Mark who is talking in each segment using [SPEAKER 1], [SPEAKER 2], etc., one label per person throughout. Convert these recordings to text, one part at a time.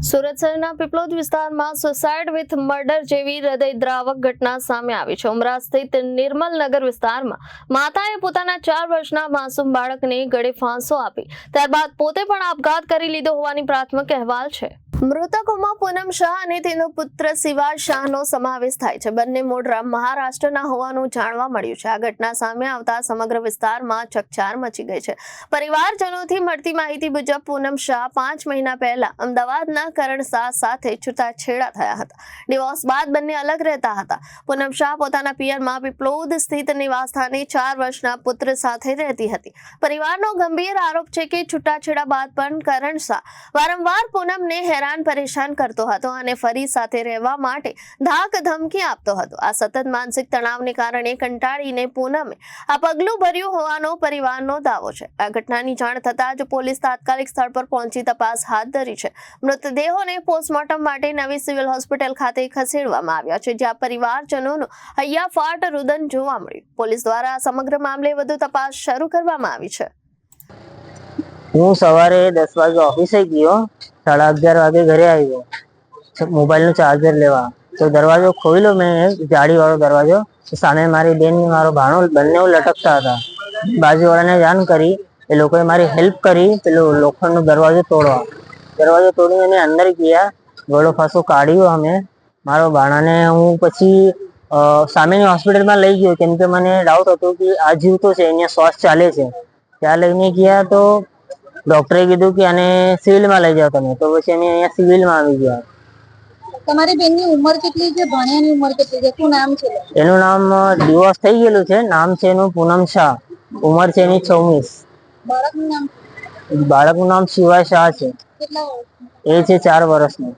[SPEAKER 1] સુરત શહેરના પીપલોદ વિસ્તારમાં suicide with murder જેવી હૃદયદ્રાવક ઘટના સામે આવી છે। ઉમરા સ્થિત નિર્મલનગર વિસ્તારમાં માતાએ પોતાના 4 વર્ષના માસૂમ બાળકને ગળે ફાંસો આપી ત્યારબાદ પોતે પણ આપઘાત કરી લીધો હોવાની પ્રાથમિક અહેવાલ છે। મૃતકોમાં પૂનમ શાહ અને તેનો પુત્ર શિવા શાહનો સમાવેશ થાય છે। બંને મૂળ મહારાષ્ટ્રના હોવાનું જાણવા મળ્યું છે। આ ઘટના સામે આવતા સમગ્ર વિસ્તારમાં ચકચાર મચી ગઈ છે। પરિવારજનોથી મળતી માહિતી મુજબ પૂનમ શાહ 5 મહિના પહેલા અમદાવાદના કરણ શાહ સાથે છૂટાછેડા થયા હતા। ડિવોર્સ બાદ બંને અલગ રહેતા હતા। પૂનમ શાહ પોતાના પિયરમાં પીપલોદ સ્થિત નિવાસસ્થાને 4 વર્ષના પુત્ર સાથે રહેતી હતી। પરિવારનો ગંભીર આરોપ છે કે છૂટાછેડા બાદ પણ કરણ શાહ વારંવાર પૂનમને પરેશાન કરતો હતો અને ફરી સાથે રહેવા માટે ધાક ધમકી આપતો હતો। આ સતત માનસિક તણાવને કારણે કંટાળીને પૂનમે આ પગલું ભર્યું હોવાનો પરિવારનો દાવો છે। આ ઘટનાની જાણ થતાં જ પોલીસ તાત્કાલિક સ્થળ પર પહોંચી તપાસ હાથ ધરી છે। મૃતદેહોને પોસ્ટમોર્ટમ માટે નવી સિવિલ હોસ્પિટલ ખાતે ખસેડવામાં આવ્યા છે, જ્યાં પરિવારજનોનું હૈયાફાટ રુદન જોવા મળ્યું। પોલીસ દ્વારા આ સમગ્ર મામલે વધુ તપાસ શરૂ કરવામાં આવી છે।
[SPEAKER 2] હું સવારે 10 વાગે ઓફિસે ગયો, 11:30 વાગે ઘરે આવ્યો મોબાઈલ નું ચાર્જર લેવા। તો દરવાજો ખોલ્યો મેં, જાળી વાળો દરવાજો, સામે મારી બેન ને મારો ભાણો બંને લટકતા હતા। બાજુવાળાને જાણ કરી, એ લોકોએ મારી હેલ્પ કરી પેલો લોખંડનો દરવાજો તોડવા। દરવાજો તોડીને અંદર ગયા, ગળો ફાંસો કાઢ્યો અમે મારો ભાણાને। હું પછી સામેની હોસ્પિટલમાં લઈ ગયો, કેમ કે મને ડાઉટ હતો કે આ જીવતો છે, અહીંયા શ્વાસ ચાલે છે। ત્યાં લઈને ગયા તો ડોક્ટરે કીધું કે આને સિવિલમાં લઈ જાઓ તમે। તો પછી અમે અહીંયા સિવિલમાં આવી ગયા।
[SPEAKER 3] તમારી બેનની ઉંમર કેટલી છે? ભાણિયાની ઉંમર કેટલી છે? શું નામ છે?
[SPEAKER 2] એનું નામ ડિવોર્સ થઈ ગયેલું છે। નામ છે એનું પૂનમ શાહ, ઉંમર છે એની 24।
[SPEAKER 3] બાળકનું નામ?
[SPEAKER 2] બાળકનું નામ શિવા શાહ છે।
[SPEAKER 3] કેટલા વર્ષનું?
[SPEAKER 2] એ છે 4 વર્ષનું।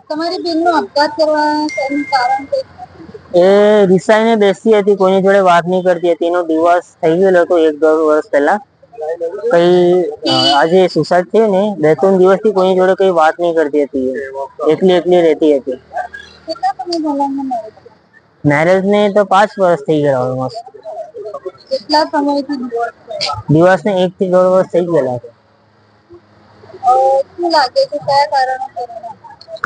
[SPEAKER 3] તમારી બેનનો આપઘાત કરવાનું કારણ કઈ?
[SPEAKER 2] એ રિસાઈને બેસતી હતી, કોઈની જોડે વાત નહીં કરતી હતી। એનો ડિવોર્સ થઈ ગયેલો હતો 1-1.5 વર્ષ પહેલા। કઈ આજે સુસાઇડ થઈ ને 2-3 દિવસથી કોઈની જોડે કઈ વાત નહીં કરતી હતી, એકલી રહેતી હતી।
[SPEAKER 3] કેટલા સમય પહેલા
[SPEAKER 2] મેરેજ ને તો 5 વર્ષ થઈ ગયા ઓલમોસ્ટ।
[SPEAKER 3] કેટલા સમયથી
[SPEAKER 2] ડિવોર્સ ને 1 થી 1.5 વર્ષ થઈ ગયેલા છે।
[SPEAKER 3] શું લાગે છે કયા કારણો?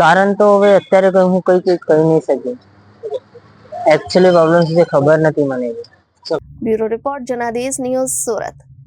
[SPEAKER 2] કારણ તો હવે અત્યારે હું કઈ નહીં શકું। એકચ્યુઅલી પ્રોબ્લેમ છે ખબર નથી મને।
[SPEAKER 1] Bureau report Janadesh news Surat.